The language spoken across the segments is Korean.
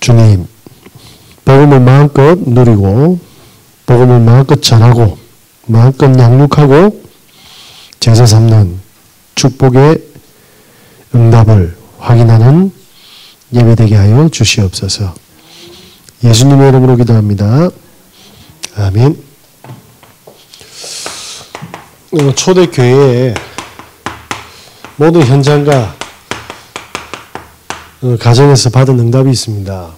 주님, 복음을 마음껏 누리고 복음을 마음껏 전하고 마음껏 양육하고 제사 삼는 축복의 응답을 확인하는 예배되게 하여 주시옵소서. 예수님의 이름으로 기도합니다. 아멘. 초대교회의 모든 현장과 가정에서 받은 응답이 있습니다.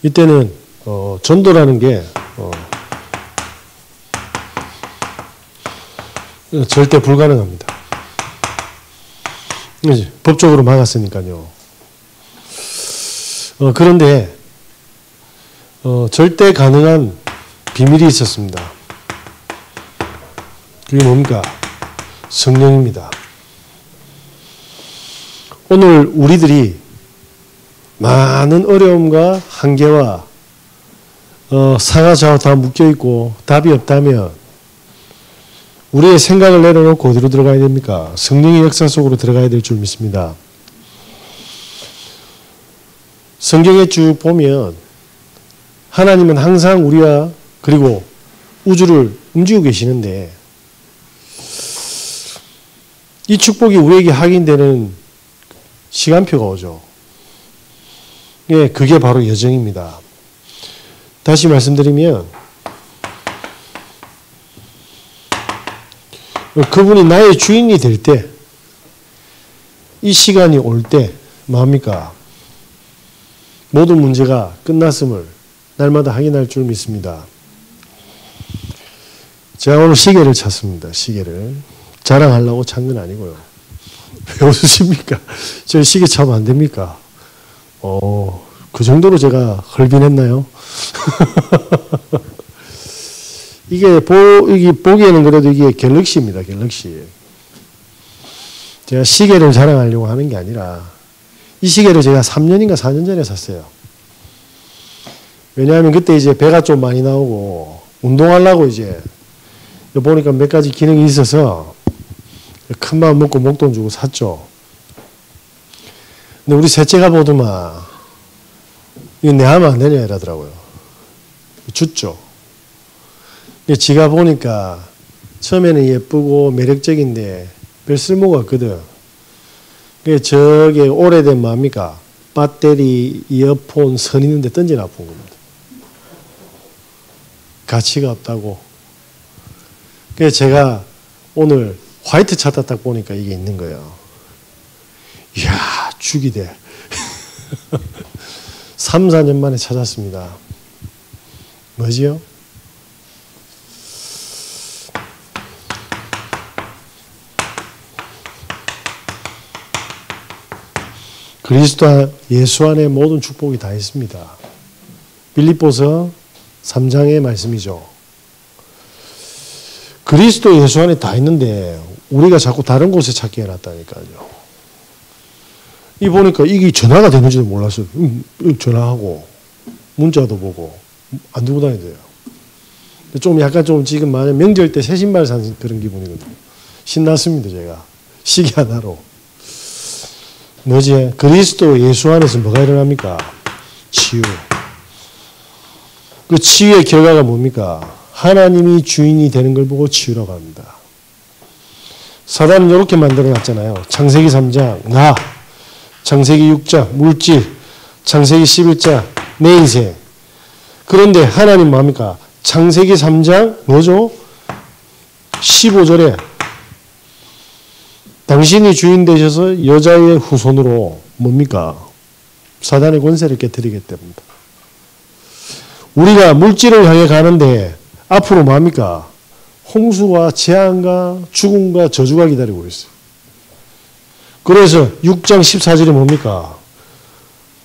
이때는 전도라는 게 절대 불가능합니다. 법적으로 막았으니까요. 그런데 절대 가능한 비밀이 있었습니다. 그게 뭡니까? 성령입니다. 오늘 우리들이 많은 어려움과 한계와 상하좌우 다 묶여있고 답이 없다면 우리의 생각을 내려놓고 어디로 들어가야 됩니까? 성령의 역사 속으로 들어가야 될 줄 믿습니다. 성경에 쭉 보면 하나님은 항상 우리와 그리고 우주를 움직이고 계시는데 이 축복이 우리에게 확인되는 시간표가 오죠. 예, 그게 바로 여정입니다. 다시 말씀드리면 그분이 나의 주인이 될 때, 이 시간이 올 때 뭐합니까? 모든 문제가 끝났음을 날마다 확인할 줄 믿습니다. 제가 오늘 시계를 찾습니다. 시계를. 자랑하려고 찾는 건 아니고요. 왜 웃으십니까? 저 시계 차면 안 됩니까? 그 정도로 제가 헐빈했나요? 이게 보기에는 그래도 이게 갤럭시입니다. 갤럭시. 제가 시계를 자랑하려고 하는 게 아니라 이 시계를 제가 3년인가 4년 전에 샀어요. 왜냐하면 그때 이제 배가 좀 많이 나오고 운동하려고 이제 보니까 몇 가지 기능이 있어서 큰 마음 먹고 목돈 주고 샀죠. 근데 우리 셋째가 보더만 이거 내 하면 안 되냐 이러더라고요. 줬죠. 근데 지가 보니까 처음에는 예쁘고 매력적인데 별 쓸모가 없거든. 저게 오래된 뭡니까? 배터리, 이어폰, 선 있는데 던져 놔본 겁니다. 가치가 없다고. 그래서 제가 오늘 화이트 차트 딱 보니까 이게 있는 거예요. 이야, 죽이 돼. 3, 4년 만에 찾았습니다. 뭐지요? 그리스도 예수 안에 모든 축복이 다 있습니다. 빌립보서 3장의 말씀이죠. 그리스도 예수 안에 다 있는데 우리가 자꾸 다른 곳에 찾게 해놨다니까요. 이 보니까 이게 전화가 되는지도 몰랐어요. 전화하고 문자도 보고 안 들고 다녀야 돼요. 좀 약간 좀 지금 명절 때 새 신발 산 그런 기분이거든요. 신났습니다. 제가 시계 하나로. 뭐지? 그리스도 예수 안에서 뭐가 일어납니까? 치유. 그 치유의 결과가 뭡니까? 하나님이 주인이 되는 걸 보고 치유라고 합니다. 사단은 이렇게 만들어놨잖아요. 창세기 3장 나, 창세기 6장 물질, 창세기 11장 내 인생. 그런데 하나님 뭡니까? 창세기 3장 뭐죠? 15절에 당신이 주인 되셔서 여자의 후손으로 뭡니까? 사단의 권세를 깨뜨리겠답니다. 우리가 물질을 향해 가는데 앞으로 뭡니까? 홍수와 재앙과 죽음과 저주가 기다리고 있어요. 그래서 6장 14절에 뭡니까?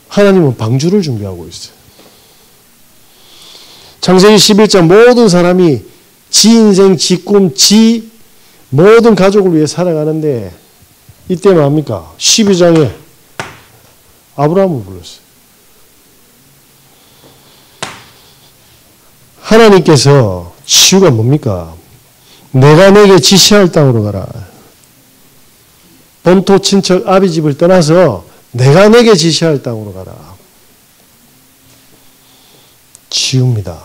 하나님은 방주를 준비하고 있어요. 창세기 11장 모든 사람이 지 인생, 지 꿈, 지 모든 가족을 위해 살아가는데 이때 뭡니까? 12장에 아브라함을 불렀어요. 하나님께서 치유가 뭡니까? 내가 내게 지시할 땅으로 가라. 본토 친척 아비 집을 떠나서 내가 내게 지시할 땅으로 가라. 치웁니다.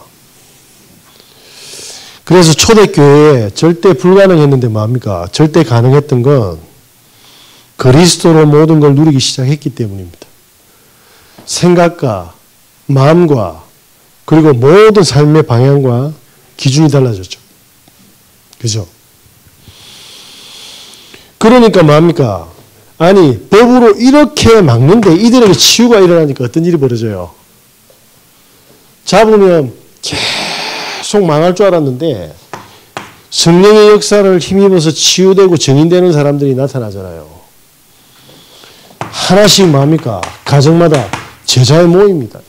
그래서 초대교회에 절대 불가능했는데 뭡니까? 절대 가능했던 건 그리스도로 모든 걸 누리기 시작했기 때문입니다. 생각과 마음과 그리고 모든 삶의 방향과 기준이 달라졌죠. 그죠? 그러니까 뭡니까? 아니, 법으로 이렇게 막는데 이들에게 치유가 일어나니까 어떤 일이 벌어져요? 잡으면 계속 망할 줄 알았는데 성령의 역사를 힘입어서 치유되고 증인되는 사람들이 나타나잖아요. 하나씩 뭡니까? 가정마다 제자의 모임입니다.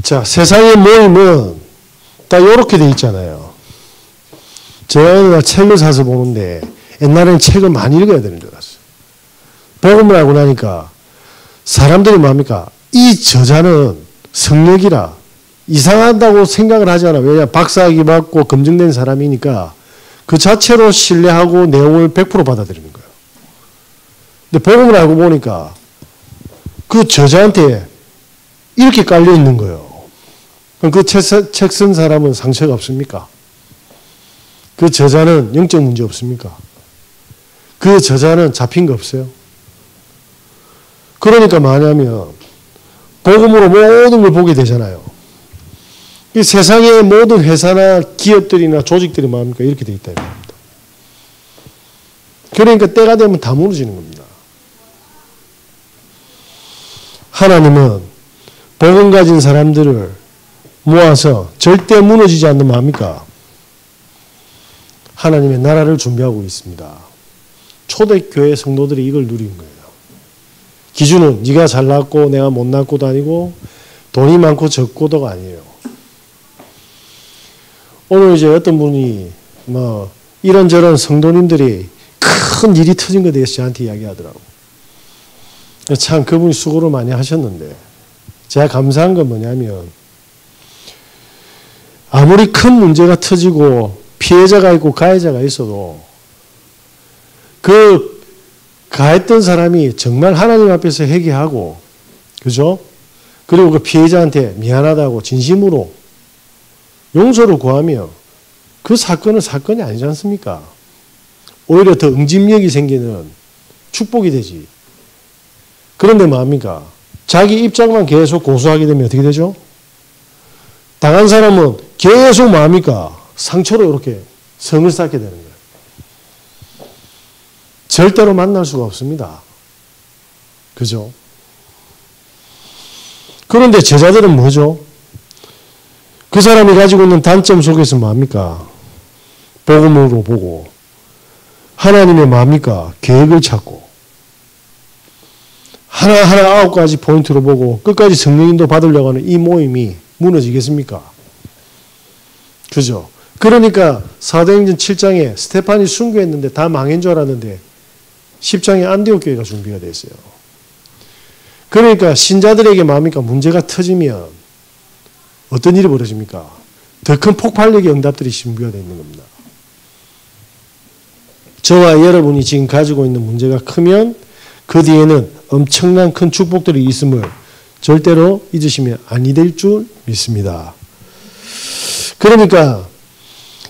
자, 세상의 모임은 다 이렇게 돼 있잖아요. 제가 어느 날 책을 사서 보는데 옛날에는 책을 많이 읽어야 되는 줄 알았어요. 복음을 알고 나니까 사람들이 뭡니까? 이 저자는 성역이라 이상하다고 생각을 하지 않아. 왜냐? 박사학위 받고 검증된 사람이니까 그 자체로 신뢰하고 내용을 100% 받아들이는 거예요. 근데 복음을 알고 보니까 그 저자한테 이렇게 깔려 있는 거예요. 그럼 그 책 쓴 사람은 상처가 없습니까? 그 저자는 영적 문제 없습니까? 그 저자는 잡힌 거 없어요? 그러니까 뭐냐면 복음으로 모든 걸 보게 되잖아요. 이 세상의 모든 회사나 기업들이나 조직들이 뭡니까? 이렇게 돼 있다 이겁니다. 그러니까 때가 되면 다 무너지는 겁니다. 하나님은 복음 가진 사람들을 모아서 절대 무너지지 않는 뭡니까? 하나님의 나라를 준비하고 있습니다. 초대교회 성도들이 이걸 누린 거예요. 기준은 네가 잘났고 내가 못났고도 아니고 돈이 많고 적고도가 아니에요. 오늘 이제 어떤 분이 뭐 이런저런 성도님들이 큰 일이 터진 것에 대해서 저한테 이야기하더라고. 참 그분이 수고를 많이 하셨는데 제가 감사한 건 뭐냐면 아무리 큰 문제가 터지고 피해자가 있고 가해자가 있어도 그 가했던 사람이 정말 하나님 앞에서 회개하고 그죠? 그리고 그 피해자한테 미안하다고 진심으로 용서를 구하며 그 사건은 사건이 아니지 않습니까? 오히려 더 응집력이 생기는 축복이 되지. 그런데 뭡니까? 자기 입장만 계속 고수하게 되면 어떻게 되죠? 당한 사람은 계속 뭡니까? 상처로 이렇게 성을 쌓게 되는 거예요. 절대로 만날 수가 없습니다. 그죠? 그런데 제자들은 뭐죠? 그 사람이 가지고 있는 단점 속에서 뭡니까? 복음으로 보고 하나님의 뭡니까? 계획을 찾고 하나하나 9가지 포인트로 보고 끝까지 성령인도 받으려고 하는 이 모임이 무너지겠습니까? 그죠? 그러니까 사도행전 7장에 스테판이 순교했는데 다 망한 줄 알았는데 10장에 안디옥 교회가 준비가 됐어요. 그러니까 신자들에게 뭡니까? 문제가 터지면 어떤 일이 벌어집니까? 더 큰 폭발력의 응답들이 준비가 되어 있는 겁니다. 저와 여러분이 지금 가지고 있는 문제가 크면 그 뒤에는 엄청난 큰 축복들이 있음을 절대로 잊으시면 아니 될 줄 믿습니다. 그러니까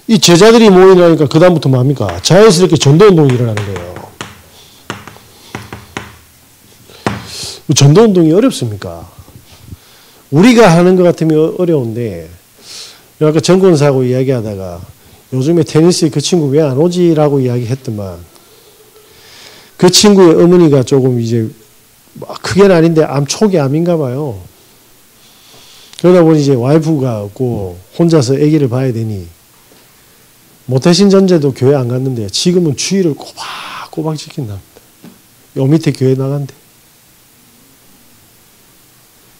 이 제자들이 모이니까 그 다음부터 뭡니까? 자연스럽게 전도운동이 일어나는 거예요. 전도운동이 어렵습니까? 우리가 하는 것 같으면 어려운데 아까 정권사하고 이야기하다가 요즘에 테니스에 그 친구 왜 안 오지라고 이야기했더만 그 친구의 어머니가 조금 이제 크게는 아닌데 초기 암인가 봐요. 그러다 보니 이제 와이프가 없고 혼자서 아기를 봐야 되니 모태신 전제도 교회 안 갔는데 지금은 주일을 꼬박꼬박 지킨답니다. 요 밑에 교회 나간대.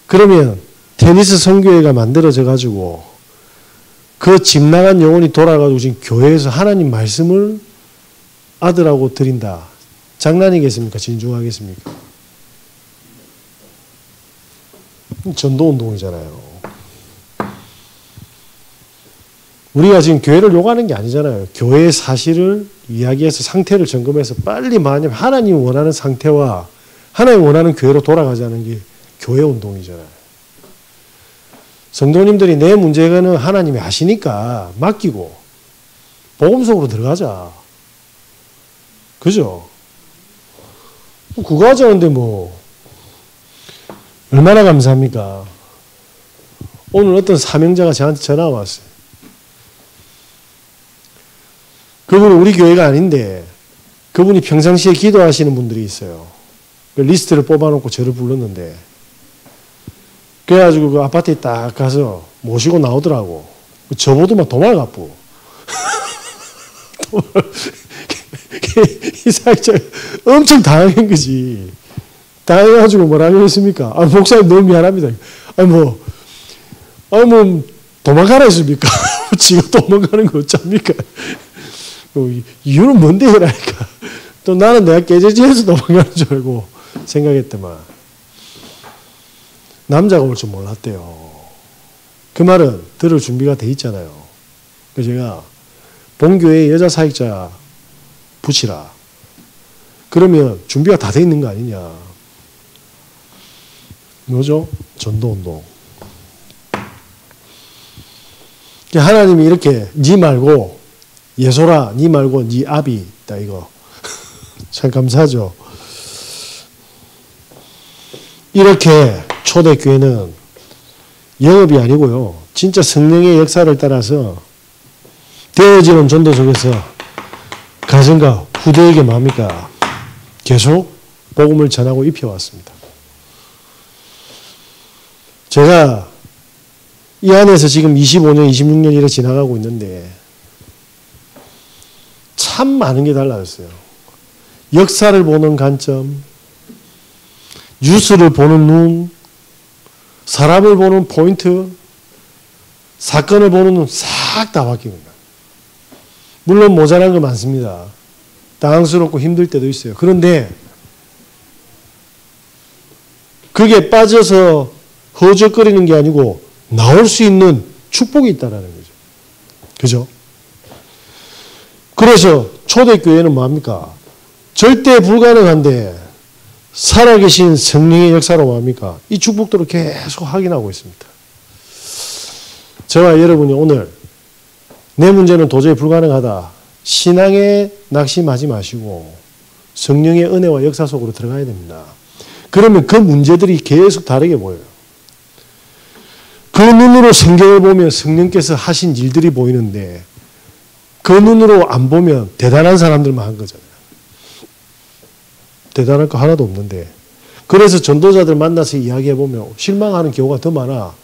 그러면 테니스 선교회가 만들어져 가지고 그 집 나간 영혼이 돌아가지고 지금 교회에서 하나님 말씀을 아들하고 드린다. 장난이겠습니까? 진중하겠습니까? 전도운동이잖아요. 우리가 지금 교회를 요구하는 게 아니잖아요. 교회의 사실을 이야기해서 상태를 점검해서 빨리 만약 하나님이 원하는 상태와 하나님이 원하는 교회로 돌아가자는 게 교회 운동이잖아요. 성도님들이 내 문제는 하나님이 아시니까 맡기고 복음 속으로 들어가자. 그죠? 그거 하자는데 뭐 얼마나 감사합니까? 오늘 어떤 사명자가 저한테 전화가 왔어요. 그분은 우리 교회가 아닌데 그분이 평상시에 기도하시는 분들이 있어요. 그 리스트를 뽑아놓고 저를 불렀는데 그래가지고 그 아파트에 딱 가서 모시고 나오더라고. 저보다 막 도망을 갔고. 이 사역자가 엄청 당한 거지. 당해가지고 뭐라고 했습니까? 아, 목사님 너무 미안합니다. 아니 뭐 도망가라 했습니까? 지가 도망가는 거 어쩝니까? 이유는 뭔데 그러니까. 또 나는 내가 깨제지해서 도망가는 줄 알고 생각했더만 남자가 올 줄 몰랐대요. 그 말은 들을 준비가 돼 있잖아요. 그래서 제가 본교회에 여자 사역자 붙이라. 그러면 준비가 다 돼 있는 거 아니냐. 뭐죠? 전도운동. 하나님이 이렇게 니 말고 예소라 니 말고 니 아비 있다 이거. 참 감사하죠. 이렇게 초대교회는 영업이 아니고요. 진짜 성령의 역사를 따라서 되어지는 전도 속에서 가정과 후대에게 뭡니까? 계속 복음을 전하고 입혀왔습니다. 제가 이 안에서 지금 25년, 26년 이렇게 지나가고 있는데 참 많은 게 달라졌어요. 역사를 보는 관점, 뉴스를 보는 눈, 사람을 보는 포인트, 사건을 보는 눈 싹 다 바뀐 겁니다. 물론 모자란 거 많습니다. 당황스럽고 힘들 때도 있어요. 그런데 그게 빠져서 허적거리는 게 아니고 나올 수 있는 축복이 있다는 거죠. 그죠? 그래서 초대교회는 뭡니까? 절대 불가능한데 살아계신 성령의 역사로 뭡니까? 이 축복들을 계속 확인하고 있습니다. 저와 여러분이 오늘 내 문제는 도저히 불가능하다. 신앙에 낙심하지 마시고 성령의 은혜와 역사 속으로 들어가야 됩니다. 그러면 그 문제들이 계속 다르게 보여요. 그 눈으로 성경을 보면 성령께서 하신 일들이 보이는데 그 눈으로 안 보면 대단한 사람들만 한 거잖아요. 대단할 거 하나도 없는데. 그래서 전도자들 만나서 이야기해보면 실망하는 경우가 더 많아.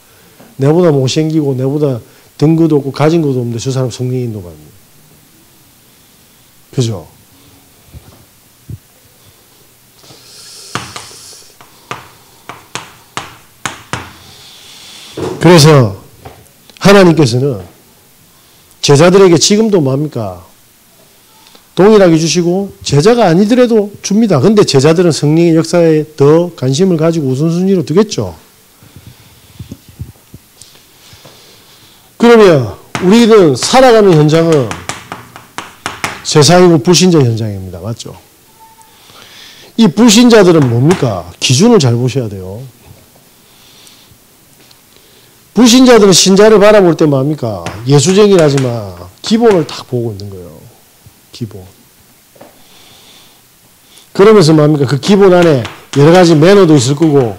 내보다 못생기고 내보다 등급도 없고 가진 것도 없는데 저 사람 성령의 인도 받는. 그죠? 그래서 하나님께서는 제자들에게 지금도 뭡니까? 동일하게 주시고 제자가 아니더라도 줍니다. 근데 제자들은 성령의 역사에 더 관심을 가지고 우선순위로 두겠죠. 그러면 우리는 살아가는 현장은 세상이고 불신자 현장입니다. 맞죠? 이 불신자들은 뭡니까? 기준을 잘 보셔야 돼요. 불신자들은 신자를 바라볼 때 뭡니까? 예수쟁이라지만 기본을 딱 보고 있는 거예요. 기본. 그러면서 뭡니까? 그 기본 안에 여러 가지 매너도 있을 거고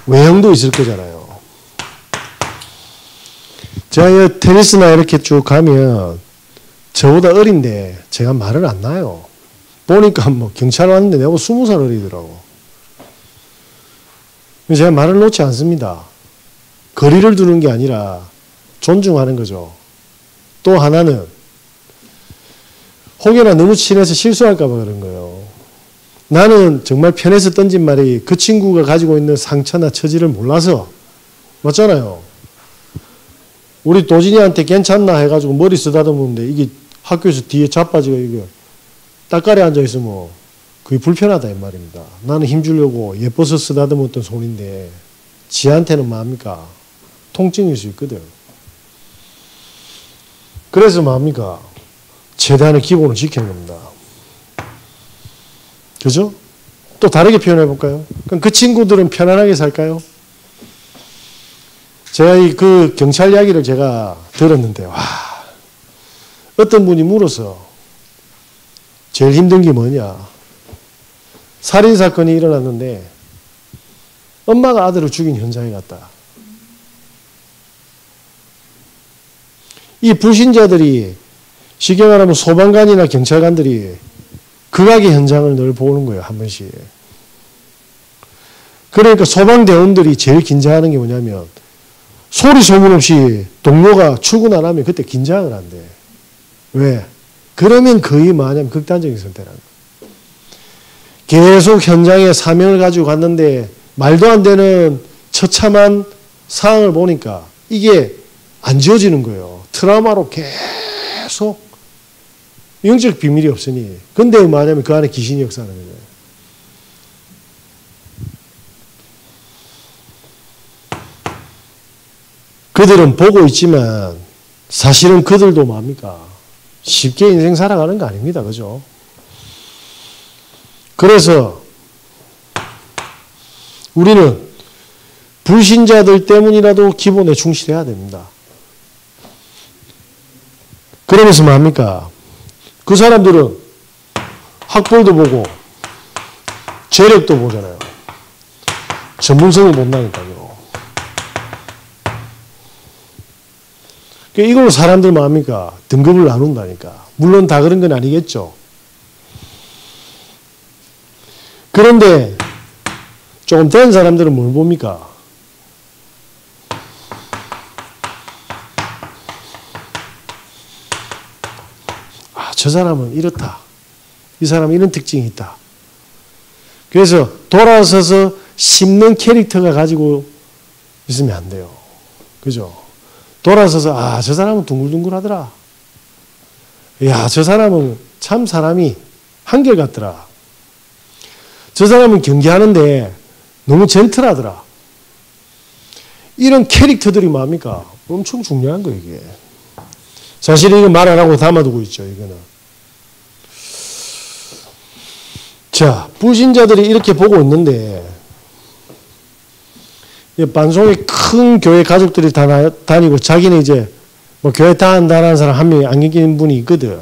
외형도 있을 거잖아요. 제가 테니스나 이렇게 쭉 가면 저보다 어린데 제가 말을 안 놔요. 보니까 뭐 경찰 왔는데 내가 20살 어리더라고. 제가 말을 놓지 않습니다. 거리를 두는 게 아니라 존중하는 거죠. 또 하나는 혹여나 너무 친해서 실수할까 봐 그런 거예요. 나는 정말 편해서 던진 말이 그 친구가 가지고 있는 상처나 처지를 몰라서 맞잖아요. 우리 도진이한테 괜찮나 해가지고 머리 쓰다듬었는데 이게 학교에서 뒤에 자빠지고 이거 딱가리 앉아있으면 그게 불편하다 이 말입니다. 나는 힘주려고 예뻐서 쓰다듬었던 손인데 지한테는 뭡니까? 통증일 수 있거든. 그래서 뭡니까? 최대한의 기본을 지키는 겁니다. 그죠? 또 다르게 표현해 볼까요? 그럼 그 친구들은 편안하게 살까요? 제가 그 경찰 이야기를 제가 들었는데, 와, 어떤 분이 물어서 제일 힘든 게 뭐냐? 살인사건이 일어났는데 엄마가 아들을 죽인 현장에 갔다. 이 불신자들이 쉽게 말하면 소방관이나 경찰관들이 극악의 현장을 늘 보는 거예요. 한 번씩. 그러니까 소방대원들이 제일 긴장하는 게 뭐냐면 소리 소문 없이 동료가 출근 안 하면 그때 긴장을 한대. 왜? 그러면 거의 뭐냐면 극단적인 선택을 하는 거예요. 계속 현장에 사명을 가지고 갔는데 말도 안 되는 처참한 상황을 보니까 이게 안 지워지는 거예요. 트라우마로 계속 영적 비밀이 없으니. 근데 뭐냐면 그 안에 귀신이 역사하는 거예요. 그들은 보고 있지만 사실은 그들도 뭡니까? 쉽게 인생 살아가는 거 아닙니다. 그죠? 그래서 우리는 불신자들 때문이라도 기본에 충실해야 됩니다. 그러면서 뭡니까? 그 사람들은 학벌도 보고 재력도 보잖아요. 전문성을 본다니까요. 이걸로 사람들 뭡니까? 등급을 나눈다니까. 물론 다 그런 건 아니겠죠. 그런데 조금 된 사람들은 뭘 봅니까? 아, 저 사람은 이렇다. 이 사람은 이런 특징이 있다. 그래서 돌아서서 씹는 캐릭터가 가지고 있으면 안 돼요. 그죠? 돌아서서 아, 저 사람은 둥글둥글하더라. 야, 저 사람은 참 사람이 한결같더라. 저 사람은 경계하는데 너무 젠틀하더라. 이런 캐릭터들이 뭡니까? 엄청 중요한 거예요, 이게. 사실 이거 말 안 하고 담아두고 있죠, 이거는. 자, 불신자들이 이렇게 보고 있는데, 반송에 큰 교회 가족들이 다 다니고, 자기는 이제, 뭐, 교회 다 한다는 사람 한 명이 안경 끼는 분이 있거든.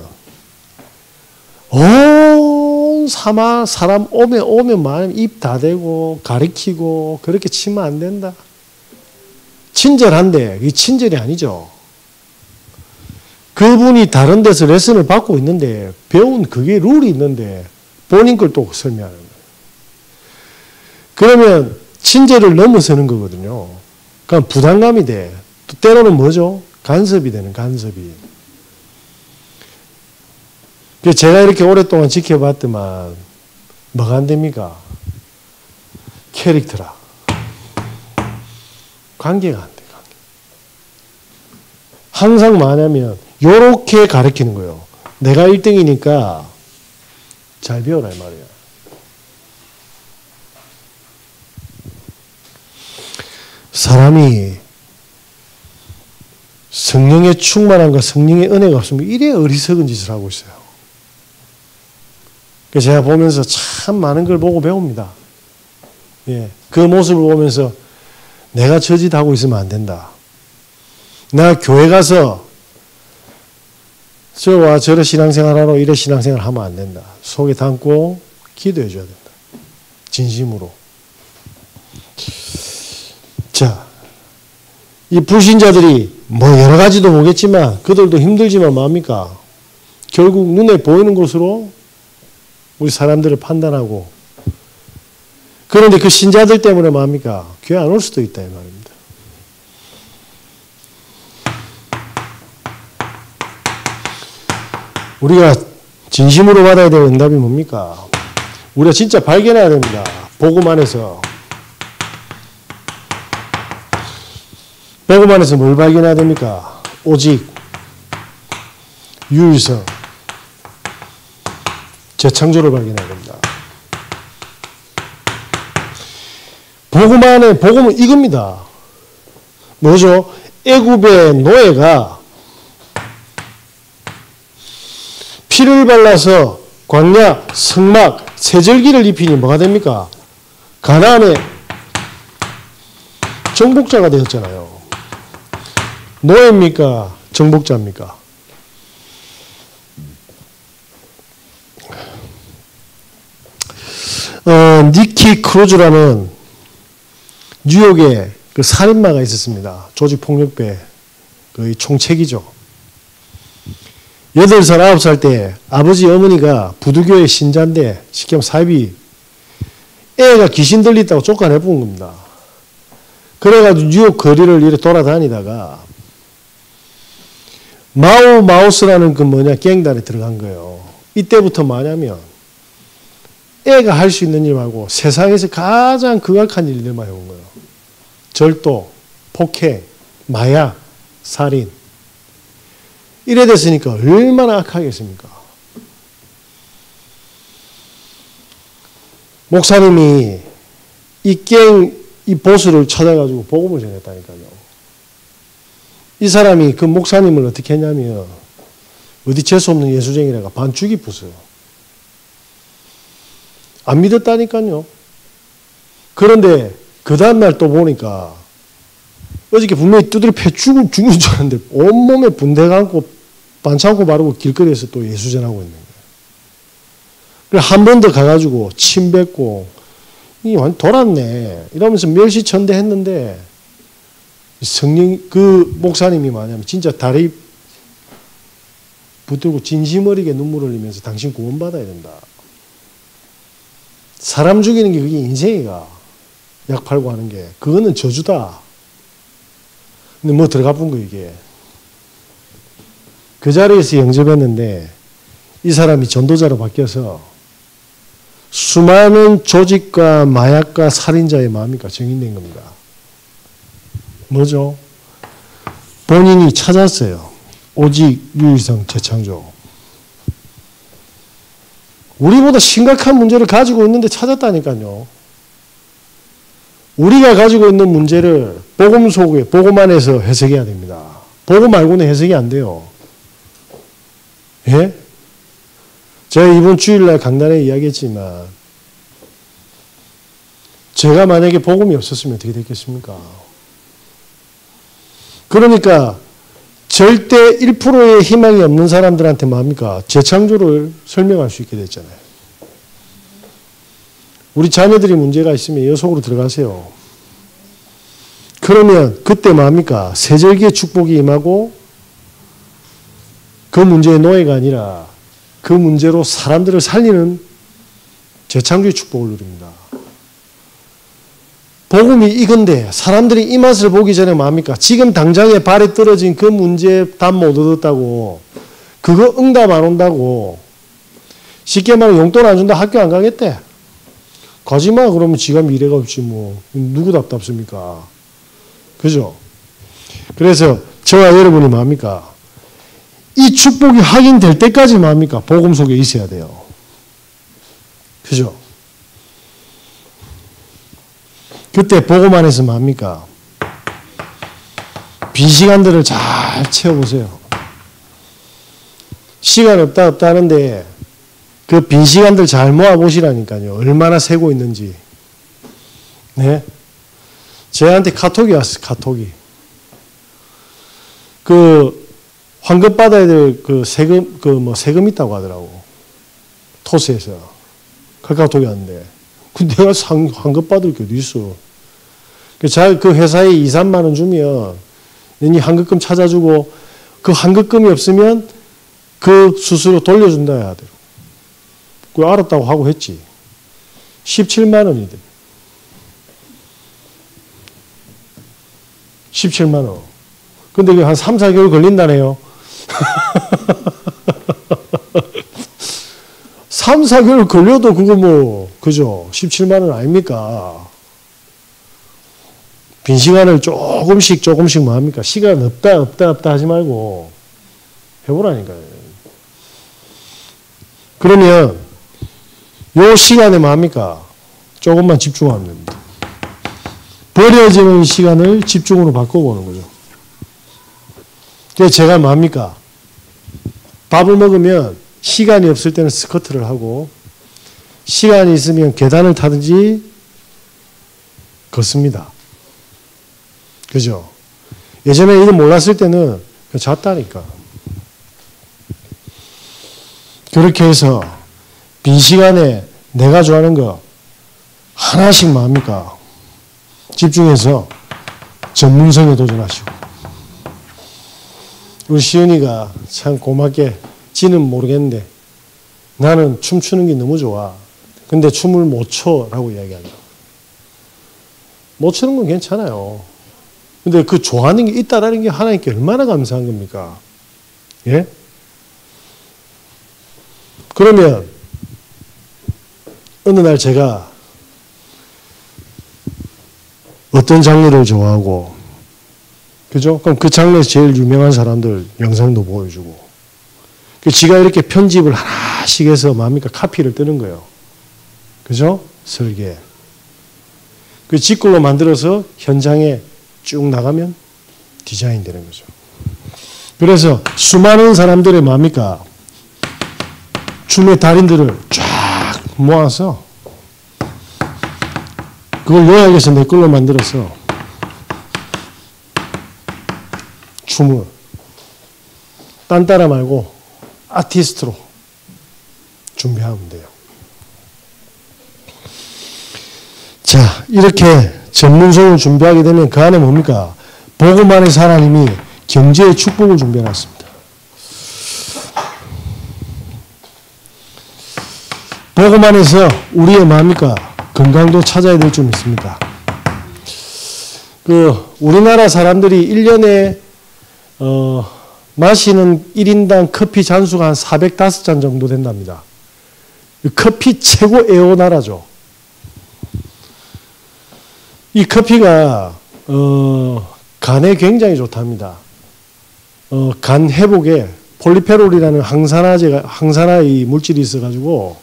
사람 오면 막 입 다 대고, 가리키고, 그렇게 치면 안 된다. 친절한데, 이게 친절이 아니죠. 그분이 다른 데서 레슨을 받고 있는데, 배운 그게 룰이 있는데, 본인 걸 또 설명하는 거예요. 그러면 친절을 넘어서는 거거든요. 그럼 부담감이 돼. 또 때로는 뭐죠? 간섭이 되는 간섭이. 제가 이렇게 오랫동안 지켜봤더만 뭐가 안 됩니까? 캐릭터라. 관계가 안 돼. 관계. 항상 뭐냐면 요렇게 가르치는 거예요. 내가 1등이니까 잘 배워라 이 말이야. 사람이 성령의 충만함과 성령의 은혜가 없으면 이래 어리석은 짓을 하고 있어요. 그래서 제가 보면서 참 많은 걸 보고 배웁니다. 예, 그 모습을 보면서 내가 저 짓 하고 있으면 안 된다. 내가 교회 가서 저와 저런 신앙생활하러 이래 신앙생활 하면 안 된다. 속에 담고 기도해 줘야 된다. 진심으로. 자, 이 불신자들이 뭐 여러 가지도 보겠지만 그들도 힘들지만 뭡니까? 결국 눈에 보이는 것으로 우리 사람들을 판단하고 그런데 그 신자들 때문에 뭡니까? 교회 안 올 수도 있다 이 말입니다. 우리가 진심으로 받아야 될 응답이 뭡니까? 우리가 진짜 발견해야 됩니다. 복음 안에서. 복음 안에서 뭘 발견해야 됩니까? 오직 유일성, 재창조를 발견해야 됩니다. 복음 안에, 복음은 이겁니다. 뭐죠? 애굽의 노예가 피를 발라서 광야, 성막, 세절기를 입히니 뭐가 됩니까? 가나안의 정복자가 되었잖아요. 노예입니까? 정복자입니까? 니키 크루즈라는 뉴욕에 그 살인마가 있었습니다. 조직폭력배 거의 총책이죠. 8살, 9살 때 아버지 어머니가 부두교의 신자인데 쉽게 말하면 사입이 애가 귀신 들렸다고 쫓아내본 겁니다. 그래가지고 뉴욕 거리를 이렇게 돌아다니다가 마우스라는 그 갱단에 들어간 거예요. 이때부터 뭐냐면 애가 할 수 있는 일 말고 세상에서 가장 극악한 일들만 해온 거예요. 절도, 폭행, 마약, 살인. 이래 됐으니까 얼마나 악하겠습니까? 목사님이 이 보스를 찾아가지고 복음을 전했다니까요. 이 사람이 그 목사님을 어떻게 했냐면 어디 재수없는 예수쟁이라가 반죽이 부숴요. 안 믿었다니까요. 그런데 그 다음날 또 보니까 어저께 분명히 두드려 패 죽은 줄 알았는데 온몸에 분대 감고 반창고 바르고 길거리에서 또 예수 전하고 있는 거예요. 그래서 한 번 더 가가지고 침 뱉고 이 완전 돌았네 이러면서 멸시천대 했는데 성령 그 목사님이 뭐냐면 진짜 다리 붙들고 진심 어리게 눈물 흘리면서 당신 구원받아야 된다. 사람 죽이는 게 그게 인생이가 약 팔고 하는 게 그거는 저주다. 근데 뭐 들어가 본 거 이게. 그 자리에서 영접했는데 이 사람이 전도자로 바뀌어서 수많은 조직과 마약과 살인자의 마음이니까 증인된 겁니다. 뭐죠? 본인이 찾았어요. 오직 유일성 재창조. 우리보다 심각한 문제를 가지고 있는데 찾았다니까요. 우리가 가지고 있는 문제를 복음 속에, 복음 안에서 해석해야 됩니다. 복음 말고는 해석이 안 돼요. 예? 제가 이번 주일날 강단에 이야기했지만 제가 만약에 복음이 없었으면 어떻게 됐겠습니까? 그러니까 절대 1%의 희망이 없는 사람들한테 뭡니까? 재창조를 설명할 수 있게 됐잖아요. 우리 자녀들이 문제가 있으면 이 속으로 들어가세요. 그러면 그때 뭡니까? 세절기의 축복이 임하고 그 문제의 노예가 아니라 그 문제로 사람들을 살리는 재창조의 축복을 누립니다. 복음이 이건데 사람들이 이 맛을 보기 전에 뭡니까? 지금 당장에 발에 떨어진 그 문제에 답 못 얻었다고 그거 응답 안 온다고 쉽게 말하면 용돈 안 준다 학교 안 가겠대. 가지마 그러면 지가 미래가 없지 뭐 누구 답답습니까? 그죠? 그래서 저와 여러분이 뭡니까? 이 축복이 확인될 때까지 뭡니까? 복음 속에 있어야 돼요. 그죠? 그때 복음 안에서 뭡니까? 빈 시간들을 잘 채워보세요. 시간 없다 하는데 그 빈 시간들 잘 모아보시라니까요. 얼마나 새고 있는지. 네? 저한테 카톡이 왔어요. 카톡이. 그 환급 받아야 될 그 세금 있다고 하더라고. 토스에서. 카카오톡이 왔는데. 근데 내가 환급 받을 게 어디 있어. 그 회사에 2, 3만 원 주면 이 환급금 찾아주고 그 환급금이 없으면 그 수수료 돌려준다 해야 돼요. 그 알았다고 하고 했지. 17만 원이대. 17만 원. 근데 이게 한 3, 4개월 걸린다네요. 3, 4개월 걸려도 그거 뭐, 그죠? 17만 원 아닙니까? 빈 시간을 조금씩 뭐 합니까? 시간 없다 하지 말고 해보라니까요. 그러면 요 시간에 뭐 합니까? 조금만 집중하면 됩니다. 버려지는 시간을 집중으로 바꿔보는 거죠. 그래서 제가 뭐 합니까? 밥을 먹으면 시간이 없을 때는 스쿼트를 하고 시간이 있으면 계단을 타든지 걷습니다. 그죠? 예전에 이거 몰랐을 때는 잤다니까. 그렇게 해서 빈 시간에 내가 좋아하는 거 하나씩 뭡니까? 집중해서 전문성에 도전하시고. 우리 시은이가 참 고맙게 지는 모르겠는데 나는 춤추는 게 너무 좋아. 근데 춤을 못 춰라고 이야기한다. 못 추는 건 괜찮아요. 근데 그 좋아하는 게 있다라는 게 하나님께 얼마나 감사한 겁니까? 예? 그러면 어느 날 제가 어떤 장르를 좋아하고, 그죠? 그럼 그 장르에서 제일 유명한 사람들 영상도 보여주고, 지가 이렇게 편집을 하나씩 해서 뭡니까? 카피를 뜨는 거예요. 그죠? 설계. 그 직구로 만들어서 현장에 쭉 나가면 디자인 되는 거죠. 그래서 수많은 사람들의 뭡니까? 춤의 달인들을 쫙 모아서 그걸 요약해서 내 걸로 만들어서 춤을 딴 따라 말고 아티스트로 준비하면 돼요. 자, 이렇게 전문성을 준비하게 되면 그 안에 뭡니까? 복음 안에서 하나님이 경제의 축복을 준비해놨습니다. 복음 안에서 우리의 뭡니까? 건강도 찾아야 될 줄 믿습니다. 우리나라 사람들이 1년에 마시는 1인당 커피 잔수가 한 405잔 정도 된답니다. 커피 최고 애호나라죠. 이 커피가 간에 굉장히 좋답니다. 간 회복에 폴리페놀이라는 항산화의 물질이 있어가지고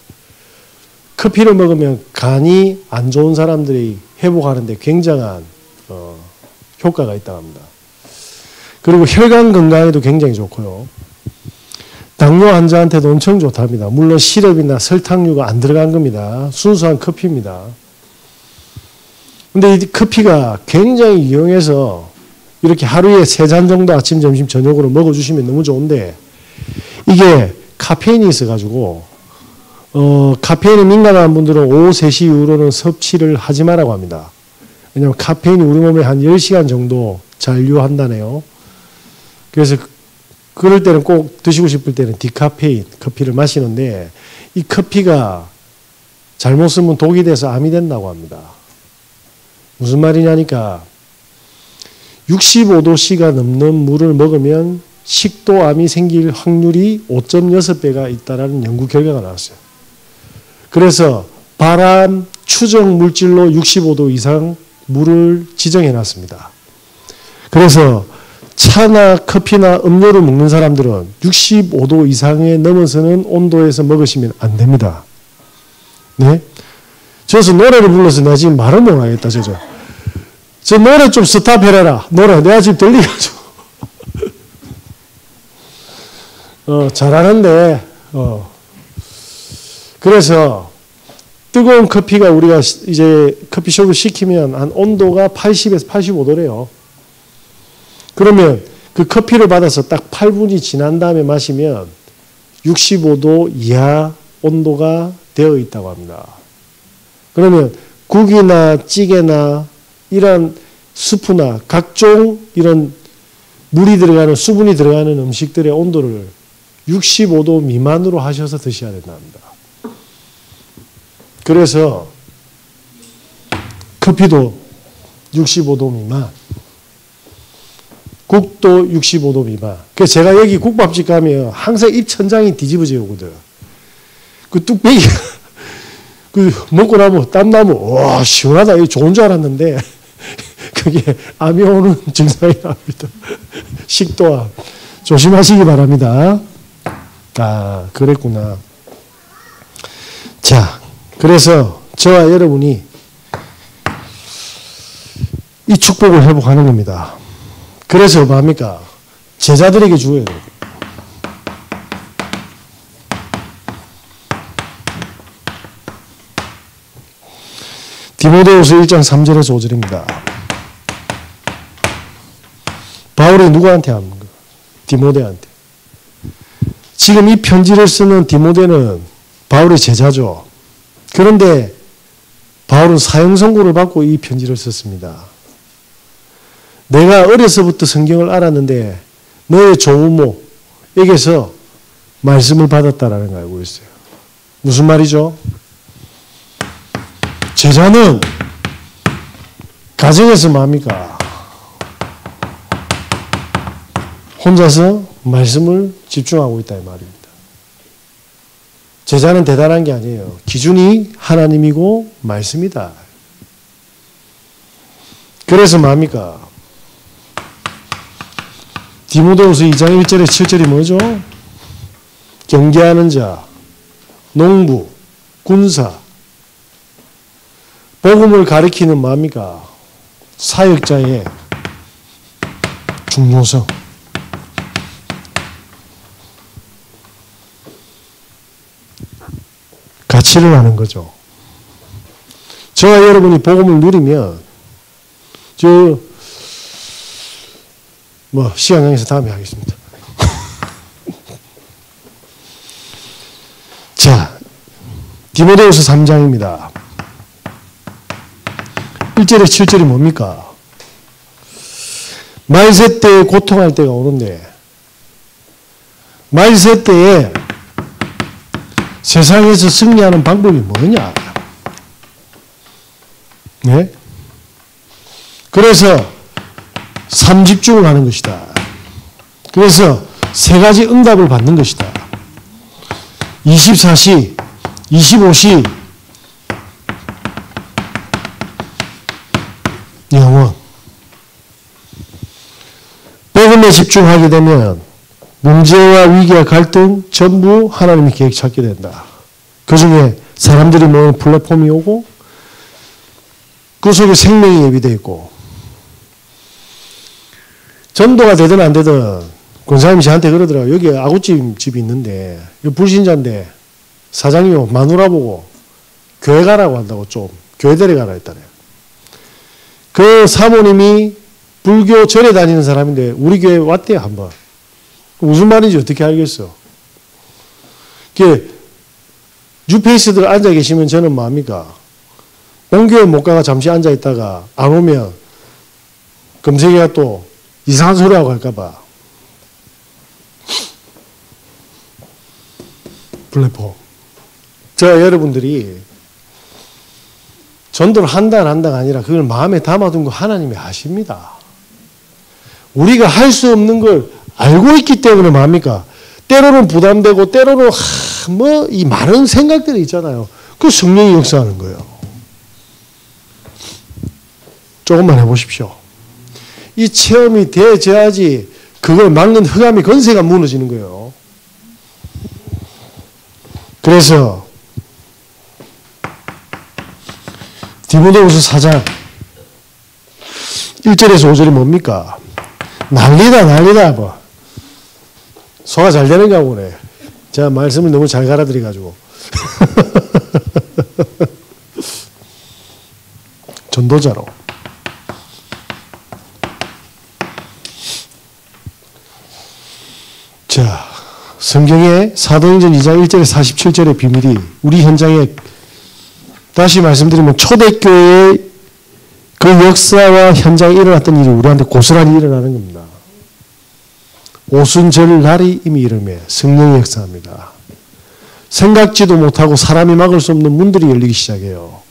커피를 먹으면 간이 안 좋은 사람들이 회복하는데 굉장한 효과가 있다고 합니다. 그리고 혈관 건강에도 굉장히 좋고요. 당뇨 환자한테도 엄청 좋답니다. 물론 시럽이나 설탕류가 안 들어간 겁니다. 순수한 커피입니다. 근데 이 커피가 굉장히 유용해서 이렇게 하루에 3잔 정도 아침, 점심, 저녁으로 먹어주시면 너무 좋은데 이게 카페인이 있어가지고 카페인에 민감한 분들은 오후 3시 이후로는 섭취를 하지 말라고 합니다. 왜냐하면 카페인이 우리 몸에 한 10시간 정도 잔류한다네요. 그래서 그럴 때는 꼭 드시고 싶을 때는 디카페인 커피를 마시는데 이 커피가 잘못 쓰면 독이 돼서 암이 된다고 합니다. 무슨 말이냐니까 65도씨가 넘는 물을 먹으면 식도암이 생길 확률이 5.6배가 있다는 연구 결과가 나왔어요. 그래서 발암 추정 물질로 65도 이상 물을 지정해 놨습니다. 그래서 차나 커피나 음료를 먹는 사람들은 65도 이상에 넘어서는 온도에서 먹으시면 안 됩니다. 네? 저서 노래를 불러서 내가 지금 말을 못 하겠다, 저 노래 좀 스탑해라. 노래 내가 지금 들리가지고. 잘하는데, 그래서 뜨거운 커피가 우리가 이제 커피숍을 시키면 한 온도가 80에서 85도래요. 그러면 그 커피를 받아서 딱 8분이 지난 다음에 마시면 65도 이하 온도가 되어 있다고 합니다. 그러면 국이나 찌개나 이런 수프나 각종 이런 물이 들어가는 수분이 들어가는 음식들의 온도를 65도 미만으로 하셔서 드셔야 된답니다. 그래서 커피도 65도 미만, 국도 65도 미만. 그래서 제가 여기 국밥집 가면 항상 입천장이 뒤집어져 오거든. 그 뚝배기가 그 먹고 나면 땀 나면 와 시원하다 이거 좋은 줄 알았는데 그게 암이 오는 증상이 납니다. 식도암 조심하시기 바랍니다. 아 그랬구나. 자 그래서 저와 여러분이 이 축복을 회복하는 겁니다. 그래서 뭡니까? 제자들에게 주어야 돼요. 디모데후서 1장 3절에서 5절입니다. 바울이 누구한테 하는 거예요? 디모데한테. 지금 이 편지를 쓰는 디모데는 바울의 제자죠. 그런데 바울은 사형 선고를 받고 이 편지를 썼습니다. 내가 어려서부터 성경을 알았는데 너의 조부모에게서 말씀을 받았다라는 걸 알고 있어요. 무슨 말이죠? 제자는 가정에서 뭡니까? 혼자서 말씀을 집중하고 있다 이 말입니다. 제자는 대단한 게 아니에요. 기준이 하나님이고 말씀이다. 그래서 뭡니까? 디모데후서 2장 1절에 7절이 뭐죠? 경계하는 자, 농부, 군사, 복음을 가리키는 뭡니까? 사역자의 중요성. 가치를 아는 거죠. 저와 여러분이 복음을 누리면 시간 강에서 다음에 하겠습니다. 자, 디모데후서 3장입니다. 1절에 7절이 뭡니까? 말세 때에 고통할 때가 오는데 말세 때에 세상에서 승리하는 방법이 뭐냐? 네? 그래서 삼집중을 하는 것이다. 그래서 세 가지 응답을 받는 것이다. 24시, 25시, 영원. 복음에 집중하게 되면 문제와 위기와 갈등 전부 하나님의 계획 찾게 된다. 그 중에 사람들이 모이는 플랫폼이 오고 그 속에 생명이 예비되어 있고 전도가 되든 안 되든 권사님이 저한테 그러더라고요. 여기 아구찜 집이 있는데 불신자인데 사장님이 마누라 보고 교회 가라고 한다고 좀 교회 데려가라 했다네요. 그 사모님이 불교 절에 다니는 사람인데 우리 교회에 왔대요 한번. 무슨 말인지 어떻게 알겠어? 뉴페이스들 앉아 계시면 저는 뭡니까? 본교회 못 가가 잠시 앉아 있다가 안 오면 금세기가 또 이상한 소리하고 할까봐. 플랫폼. 저와 여러분들이 전도를 한다 안 한다가 아니라 그걸 마음에 담아둔 거 하나님이 아십니다. 우리가 할 수 없는 걸 알고 있기 때문에 뭡니까? 때로는 부담되고 때로는 이 많은 생각들이 있잖아요. 그 성령이 역사하는 거예요. 조금만 해보십시오. 이 체험이 돼야지 그걸 막는 흑암의 건세가 무너지는 거예요. 그래서 디모데후서 4장 1절에서 5절이 뭡니까? 난리다 뭐. 소화 잘 되는가 보네. 제가 말씀을 너무 잘 갈아들여가지고. 전도자로. 자, 성경의 사도행전 2장 1절에 47절의 비밀이 우리 현장에 다시 말씀드리면 초대교회의 그 역사와 현장에 일어났던 일이 우리한테 고스란히 일어나는 겁니다. 오순절 날이 이미 이름에 성령이 역사합니다. 생각지도 못하고 사람이 막을 수 없는 문들이 열리기 시작해요.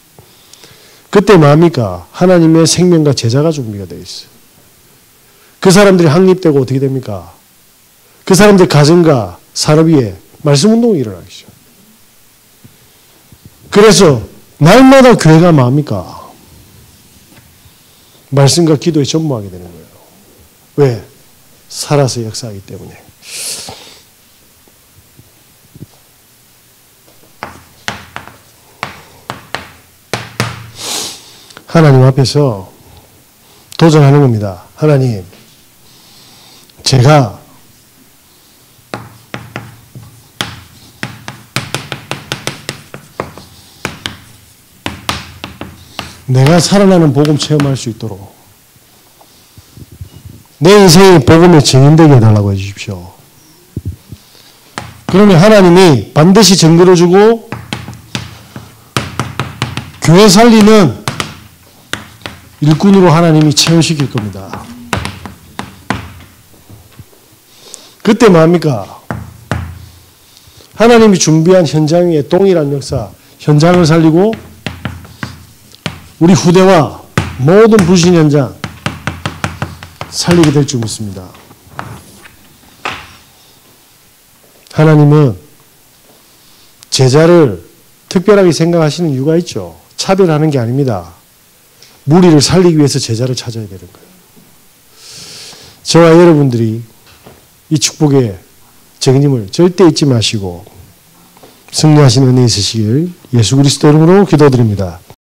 그때 뭡니까? 하나님의 생명과 제자가 준비가 되어 있어요. 그 사람들이 확립되고 어떻게 됩니까? 그 사람들 가정과 산업 위에 말씀 운동이 일어나겠죠. 그래서 날마다 교회가 뭡니까? 말씀과 기도에 전무하게 되는 거예요. 왜? 살아서 역사하기 때문에. 하나님 앞에서 도전하는 겁니다. 하나님, 제가 내가 살아나는 복음 체험할 수 있도록 내 인생이 복음의 증인되게 해달라고 해주십시오. 그러면 하나님이 반드시 정들어주고 교회 살리는 일꾼으로 하나님이 채워시킬 겁니다. 그때 뭐합니까? 하나님이 준비한 현장의 동일한 역사, 현장을 살리고 우리 후대와 모든 불신 현장 살리게 될 줄 믿습니다. 하나님은 제자를 특별하게 생각하시는 이유가 있죠. 차별하는 게 아닙니다. 무리를 살리기 위해서 제자를 찾아야 되는 거예요. 저와 여러분들이 이 축복의責任을 절대 잊지 마시고 승리하시는 은혜 있으시길 예수 그리스도 이름으로 기도드립니다.